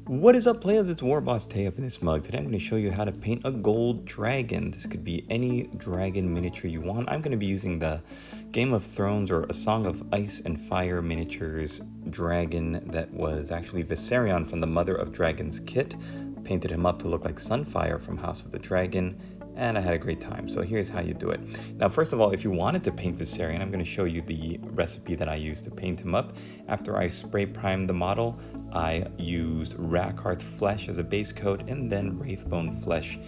What is up, players? It's Warboss Tay up in this mug. Today I'm going to show you how to paint a gold dragon. This could be any dragon miniature you want. I'm going to be using the Game of Thrones or A Song of Ice and Fire miniatures dragon that was actually Viserion from the Mother of Dragons kit. Painted him up to look like Sunfire from House of the Dragon, and I had a great time. So here's how you do it. Now, first of all, if you wanted to paint Viserion, I'm going to show you the recipe that I used to paint him up. After I spray primed the model, I used Rakarth flesh as a base coat and then Wraithbone flesh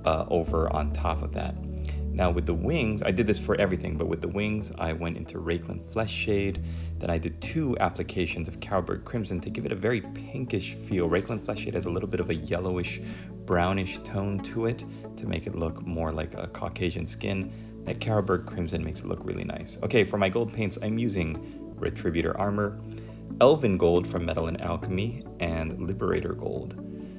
over on top of that. Now with the wings, I did this for everything, but with the wings, I went into Rakeland Flesh Shade. Then I did 2 applications of Cowbird Crimson to give it a very pinkish feel. Rakeland Flesh Shade has a little bit of a yellowish, brownish tone to it to make it look more like a Caucasian skin. That Cowbird Crimson makes it look really nice. Okay, for my gold paints, I'm using Retributor Armor, Elven Gold from Metal and Alchemy, and Liberator Gold.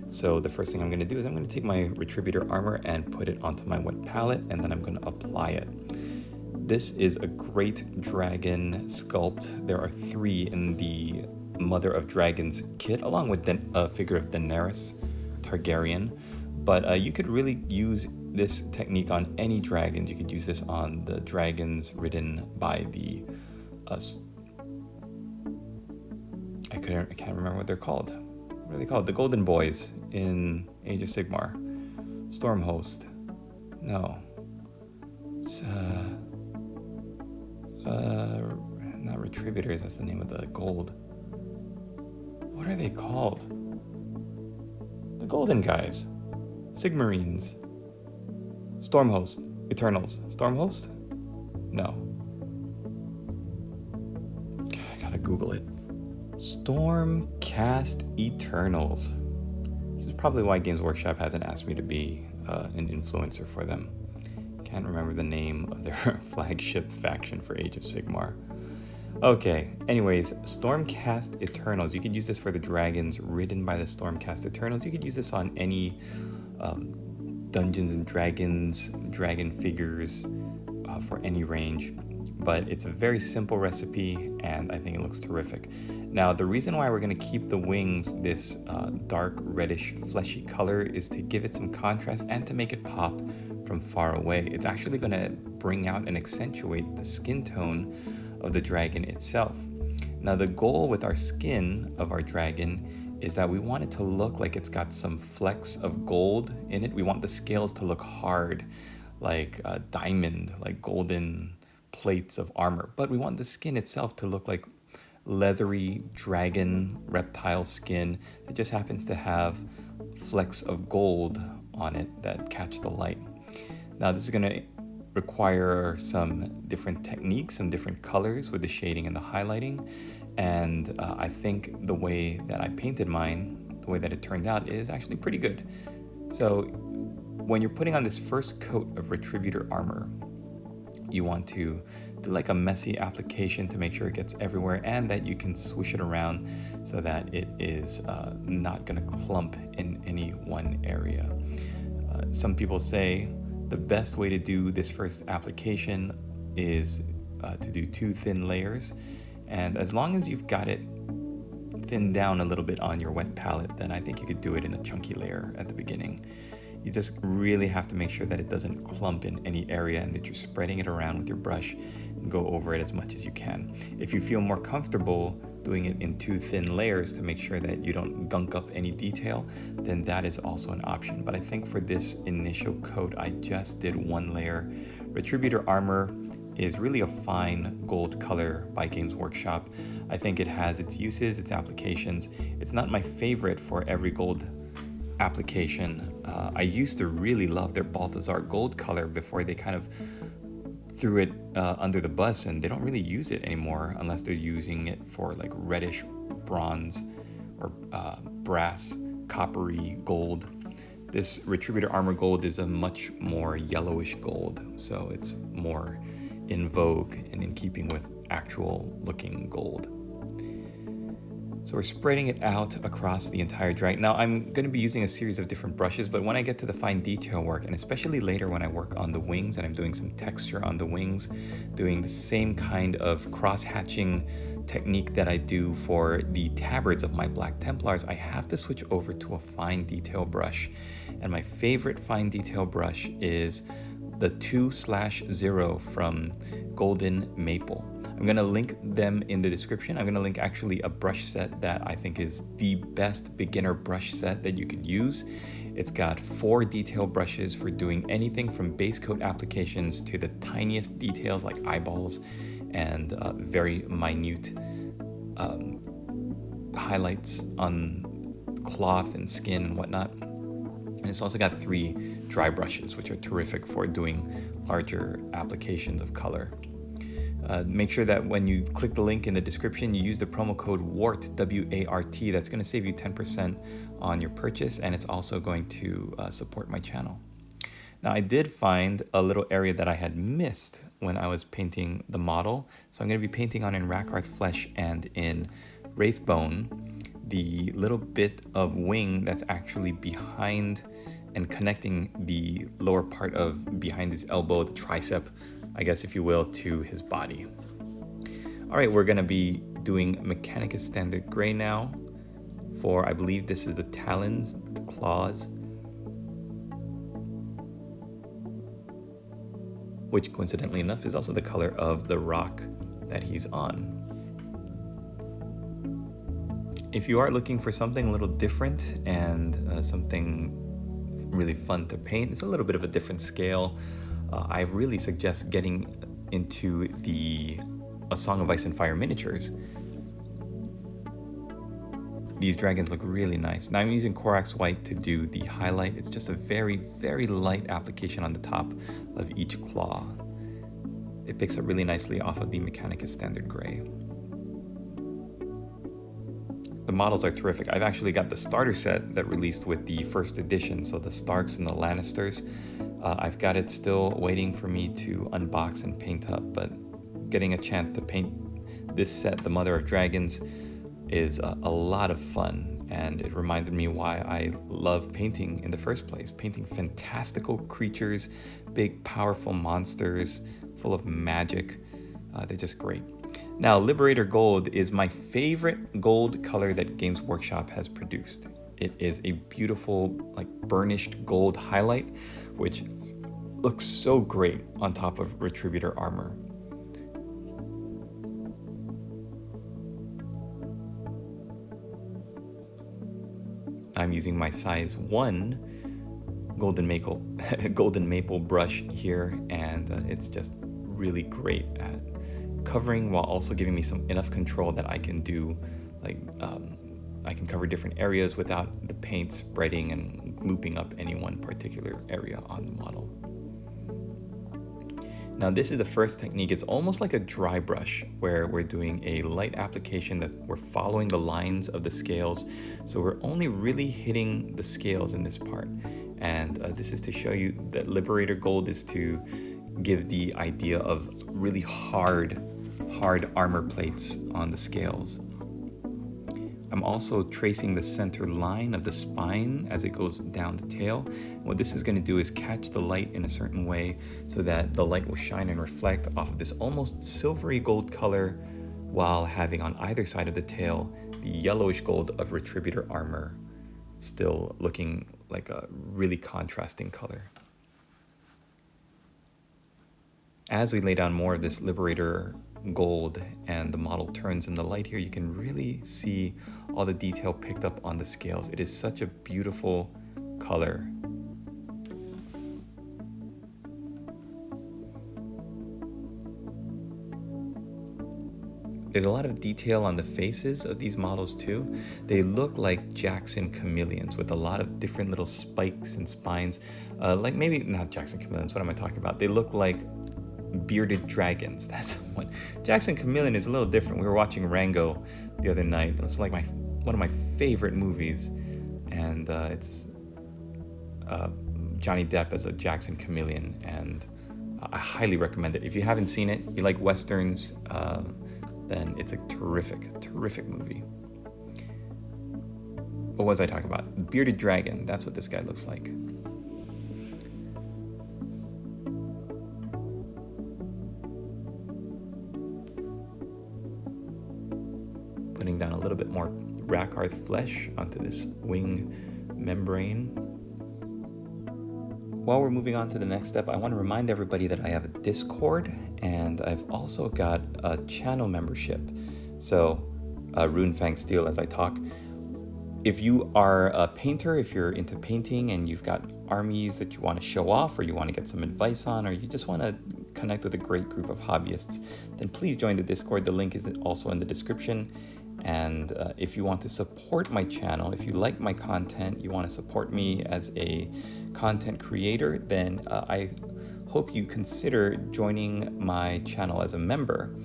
So the first thing I'm going to do is I'm going to take my Retributor Armor and put it onto my wet palette, and then I'm going to apply it. This is a great dragon sculpt. There are 3 in the Mother of Dragons kit, along with a figure of Daenerys Targaryen. But you could really use this technique on any dragons. You could use this on the dragons ridden by the... I can't remember what they're called. What are they called? The Golden Boys in Age of Sigmar. Stormhost. No. It's, not Retributors, that's the name of the gold. What are they called? The Golden guys. Sigmarines. Stormhost. Eternals. Stormhost? No. I gotta Google it. Stormcast Eternals. This is probably why Games Workshop hasn't asked me to be an influencer for them. Can't remember the name of their flagship faction for Age of Sigmar. Okay, anyways, Stormcast Eternals. You could use this for the dragons ridden by the Stormcast Eternals. You could use this on any Dungeons and Dragons, dragon figures for any range. But it's a very simple recipe, and I think it looks terrific. Now, the reason why we're going to keep the wings this dark reddish fleshy color is to give it some contrast and to make it pop from far away. It's actually going to bring out and accentuate the skin tone of the dragon itself. Now, the goal with our skin of our dragon is that we want it to look like it's got some flecks of gold in it. We want the scales to look hard, like a diamond, like golden plates of armor, but we want the skin itself to look like leathery dragon reptile skin that just happens to have flecks of gold on it that catch the light. Now this is going to require some different techniques, some different colors with the shading and the highlighting, and I think the way that I painted mine, the way that it turned out, is actually pretty good. So when you're putting on this first coat of Retributor Armor, you want to do like a messy application to make sure it gets everywhere and that you can swish it around so that it is not going to clump in any one area. Some people say the best way to do this first application is to do 2 thin layers, and as long as you've got it thinned down a little bit on your wet palette, then I think you could do it in a chunky layer at the beginning. You just really have to make sure that it doesn't clump in any area and that you're spreading it around with your brush and go over it as much as you can. If you feel more comfortable doing it in 2 thin layers to make sure that you don't gunk up any detail, then that is also an option. But I think for this initial coat, I just did 1 layer. Retributor Armor is really a fine gold color by Games Workshop. I think it has its uses, its applications. It's not my favorite for every gold application. I used to really love their Balthazar gold color before they kind of threw it under the bus, and they don't really use it anymore unless they're using it for like reddish bronze or brass coppery gold. This Retributor Armor gold is a much more yellowish gold, so it's more in vogue and in keeping with actual looking gold. So we're spreading it out across the entire dragon. Now I'm going to be using a series of different brushes, but when I get to the fine detail work, and especially later when I work on the wings and I'm doing some texture on the wings, doing the same kind of cross-hatching technique that I do for the tabards of my Black Templars, I have to switch over to a fine detail brush. And my favorite fine detail brush is the 2/0 from Golden Maple. I'm going to link them in the description. I'm going to link actually a brush set that I think is the best beginner brush set that you could use. It's got 4 detail brushes for doing anything from base coat applications to the tiniest details like eyeballs and very minute highlights on cloth and skin and whatnot. And it's also got 3 dry brushes, which are terrific for doing larger applications of color. Make sure that when you click the link in the description, you use the promo code WART, W-A-R-T. That's going to save you 10% on your purchase, and it's also going to support my channel. Now, I did find a little area that I had missed when I was painting the model. So I'm going to be painting on in Rakarth Flesh and in Wraithbone the little bit of wing that's actually behind and connecting the lower part of behind his elbow, the tricep, I guess if you will, to his body. All right, we're gonna be doing Mechanicus Standard Gray now for, I believe this is the talons, the claws, which coincidentally enough is also the color of the rock that he's on. If you are looking for something a little different and something really fun to paint, it's a little bit of a different scale. I really suggest getting into the A Song of Ice and Fire miniatures. These dragons look really nice. Now I'm using Corax White to do the highlight. It's just a very, very light application on the top of each claw. It picks up really nicely off of the Mechanicus Standard Gray. The models are terrific. I've actually got the starter set that released with the first edition, so the Starks and the Lannisters. I've got it still waiting for me to unbox and paint up, but getting a chance to paint this set, the Mother of Dragons, is a lot of fun, and it reminded me why I love painting in the first place. Painting fantastical creatures, big powerful monsters, full of magic. They're just great. Now, Liberator Gold is my favorite gold color that Games Workshop has produced. It is a beautiful, like, burnished gold highlight, which looks so great on top of Retributor armor. I'm using my size 1 golden maple brush here, and it's just really great at covering while also giving me enough control that I can do, like, I can cover different areas without the paint spreading and glooping up any one particular area on the model. Now this is the first technique. It's almost like a dry brush where we're doing a light application that we're following the lines of the scales. So we're only really hitting the scales in this part. And this is to show you that Liberator Gold is to give the idea of really hard armor plates on the scales. I'm also tracing the center line of the spine as it goes down the tail. What this is going to do is catch the light in a certain way so that the light will shine and reflect off of this almost silvery gold color while having on either side of the tail the yellowish gold of Retributor armor, still looking like a really contrasting color. As we lay down more of this Liberator Gold and the model turns in the light here, you can really see all the detail picked up on the scales. It is such a beautiful color. There's a lot of detail on the faces of these models too. They look like Jackson chameleons with a lot of different little spikes and spines. Like maybe not Jackson chameleons, what am I talking about? They look like bearded dragons. That's what Jackson Chameleon is. A little different. We were watching Rango the other night. It's like one of my favorite movies, and it's Johnny Depp as a Jackson Chameleon, and I highly recommend it. If you haven't seen it, you like westerns, then it's a terrific movie. what was I talking about? Bearded dragon. That's what this guy looks like. Putting down a little bit more Rakarth flesh onto this wing membrane. While we're moving on to the next step, I want to remind everybody that I have a Discord, and I've also got a channel membership. So, Runefang Steel as I talk. If you are a painter, if you're into painting and you've got armies that you want to show off, or you want to get some advice on, or you just want to connect with a great group of hobbyists, then please join the Discord. The link is also in the description. And if you want to support my channel, if you like my content, you want to support me as a content creator, then I hope you consider joining my channel as a member.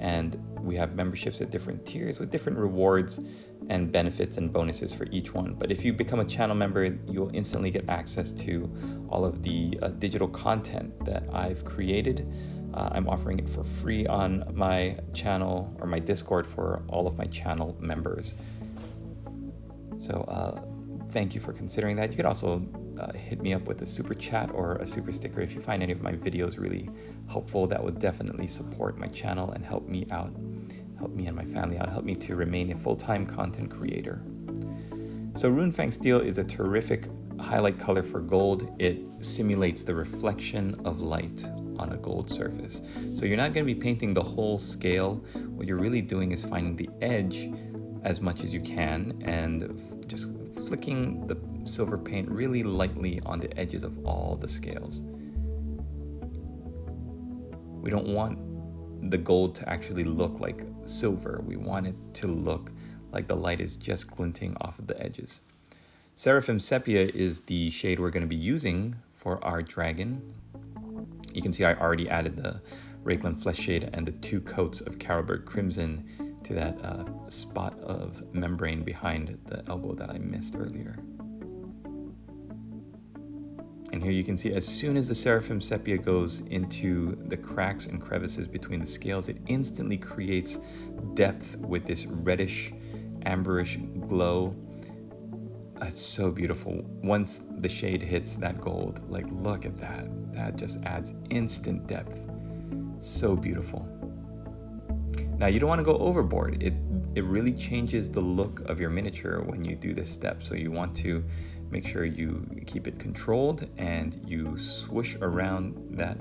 And we have memberships at different tiers with different rewards and benefits and bonuses for each one. But if you become a channel member, you'll instantly get access to all of the digital content that I've created. I'm offering it for free on my channel or my Discord for all of my channel members. So thank you for considering that. You could also hit me up with a super chat or a super sticker if you find any of my videos really helpful. That would definitely support my channel and help me out, help me and my family out, help me to remain a full-time content creator. So Runefang Steel is a terrific highlight color for gold. It simulates the reflection of light on a gold surface. So you're not going to be painting the whole scale. What you're really doing is finding the edge as much as you can and just flicking the silver paint really lightly on the edges of all the scales. We don't want the gold to actually look like silver. We want it to look like the light is just glinting off of the edges. Seraphim Sepia is the shade we're going to be using for our dragon. You can see I already added the Rakeland Flesh shade and the 2 coats of Carroburg Crimson to that spot of membrane behind the elbow that I missed earlier. And here you can see as soon as the Seraphim Sepia goes into the cracks and crevices between the scales, it instantly creates depth with this reddish, amberish glow. It's so beautiful. Once the shade hits that gold, like look at that. That just adds instant depth. So beautiful. Now you don't want to go overboard. It really changes the look of your miniature when you do this step. So you want to make sure you keep it controlled and you swoosh around that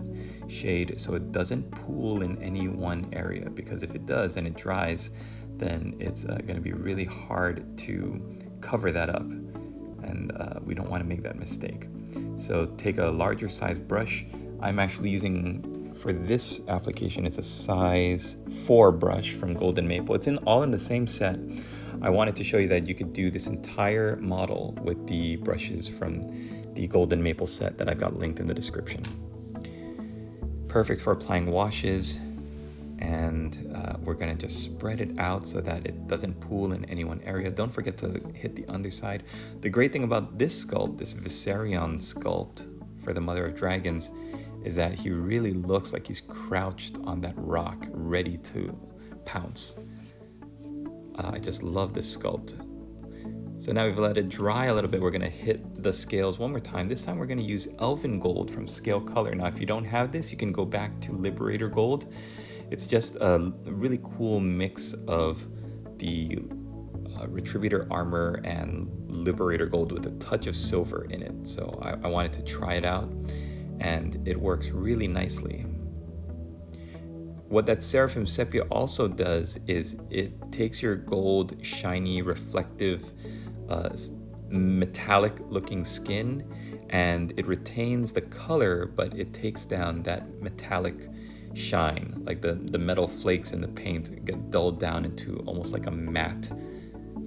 shade so it doesn't pool in any one area, because if it does and it dries, then it's going to be really hard to cover that up, and we don't want to make that mistake. So take a larger size brush. I'm actually using, for this application, it's a size 4 brush from Golden Maple. It's all in the same set. I wanted to show you that you could do this entire model with the brushes from the Golden Maple set that I've got linked in the description. Perfect for applying washes, and we're gonna just spread it out so that it doesn't pool in any one area. Don't forget to hit the underside. The great thing about this sculpt, this Viserion sculpt for the Mother of Dragons, is that he really looks like he's crouched on that rock, ready to pounce. I just love this sculpt. So now we've let it dry a little bit. We're gonna hit the scales one more time. This time we're gonna use Elven Gold from Scale Color. Now, if you don't have this, you can go back to Liberator Gold. It's just a really cool mix of the Retributor Armor and Liberator Gold with a touch of silver in it. So I wanted to try it out, and it works really nicely. What that Seraphim Sepia also does is it takes your gold, shiny, reflective, metallic looking skin, and it retains the color, but it takes down that metallic shine. Like the metal flakes in the paint get dulled down into almost like a matte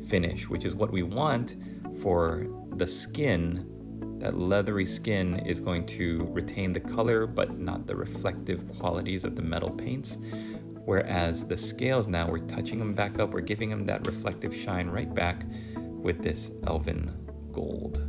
finish, which is what we want for the skin. That leathery skin is going to retain the color, but not the reflective qualities of the metal paints. Whereas the scales now, we're touching them back up, we're giving them that reflective shine right back with this Elven Gold.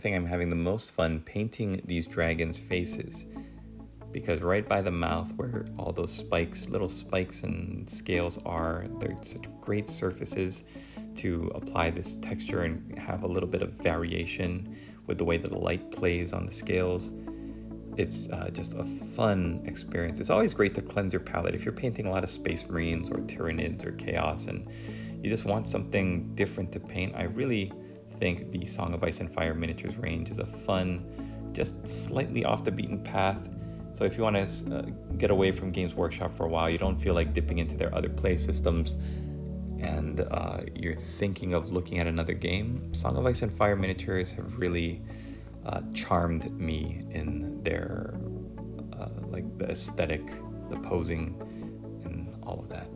think I'm having the most fun painting these dragons' faces, because right by the mouth where all those spikes, little spikes and scales are, they're such great surfaces to apply this texture and have a little bit of variation with the way that the light plays on the scales. It's just a fun experience. It's always great to cleanse your palette if you're painting a lot of Space Marines or Tyranids or Chaos and you just want something different to paint. I really think the Song of Ice and Fire miniatures range is a fun, just slightly off the beaten path. So if you want to get away from Games Workshop for a while, you don't feel like dipping into their other play systems, and you're thinking of looking at another game, Song of Ice and Fire miniatures have really charmed me in their like the aesthetic, the posing, and all of that.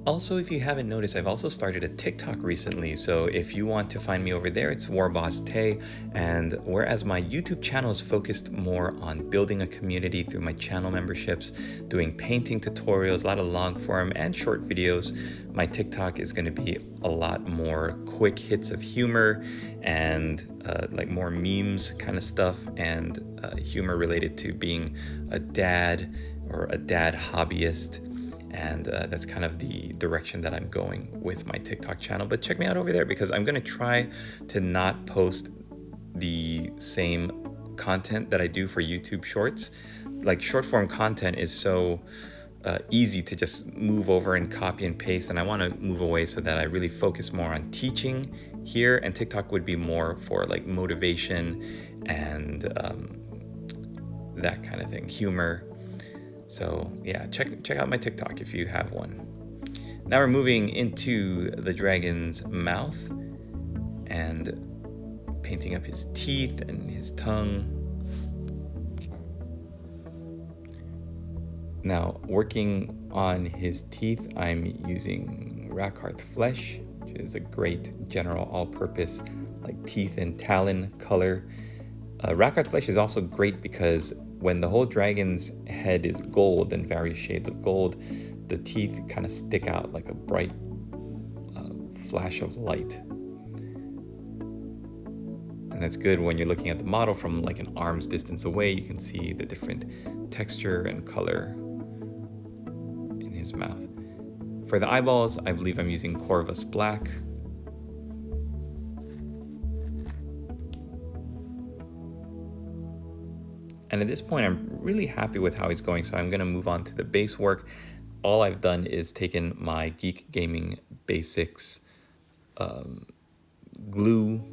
Also, if you haven't noticed, I've also started a TikTok recently, so if you want to find me over there, it's Warboss Tay, and whereas my YouTube channel is focused more on building a community through my channel memberships, doing painting tutorials, a lot of long form and short videos, my TikTok is going to be a lot more quick hits of humor and like more memes kind of stuff, and humor related to being a dad or a dad hobbyist. And that's kind of the direction that I'm going with my TikTok channel. But check me out over there, because I'm going to try to not post the same content that I do for YouTube Shorts. Like, short form content is so easy to just move over and copy and paste, and I want to move away so that I really focus more on teaching here, and TikTok would be more for like motivation and that kind of thing, humor. So yeah, check out my TikTok if you have one. Now we're moving into the dragon's mouth and painting up his teeth and his tongue. Now, working on his teeth, I'm using Rakarth Flesh, which is a great general all-purpose like teeth and talon color. Rakarth Flesh is also great because when the whole dragon's head is gold and various shades of gold, the teeth kind of stick out like a bright flash of light. And that's good when you're looking at the model from like an arm's distance away. You can see the different texture and color in his mouth. For the eyeballs, I believe I'm using Corvus Black. And at this point, I'm really happy with how he's going, so I'm going to move on to the base work. All I've done is taken my Geek Gaming Basics glue,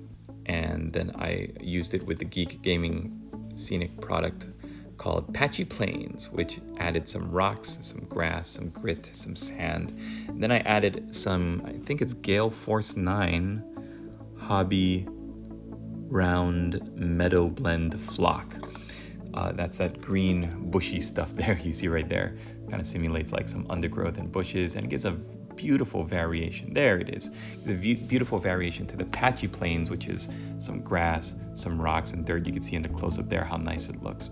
and then I used it with the Geek Gaming Scenic product called Patchy Plains, which added some rocks, some grass, some grit, some sand. And then I added some, I think it's Gale Force 9 Hobby Round Meadow Blend Flock. That's that green bushy stuff there you see right there. Kind of simulates like some undergrowth and bushes, and it gives a beautiful variation. There it is. The beautiful variation to the Patchy Plains, which is some grass, some rocks and dirt. You can see in the close-up there how nice it looks.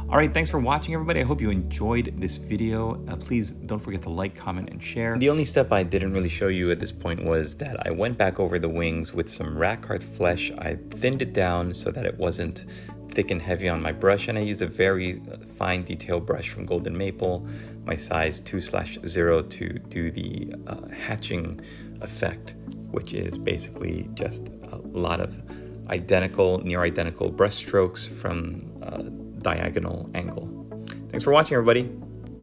All right, thanks for watching, everybody. I hope you enjoyed this video. Please don't forget to like, comment, and share. The only step I didn't really show you at this point was that I went back over the wings with some Rakarth Flesh. I thinned it down so that it wasn't thick and heavy on my brush, and I used a very fine detail brush from Golden Maple, my size 2/0, to do the hatching effect, which is basically just a lot of near identical brush strokes from diagonal angle. Thanks for watching, everybody.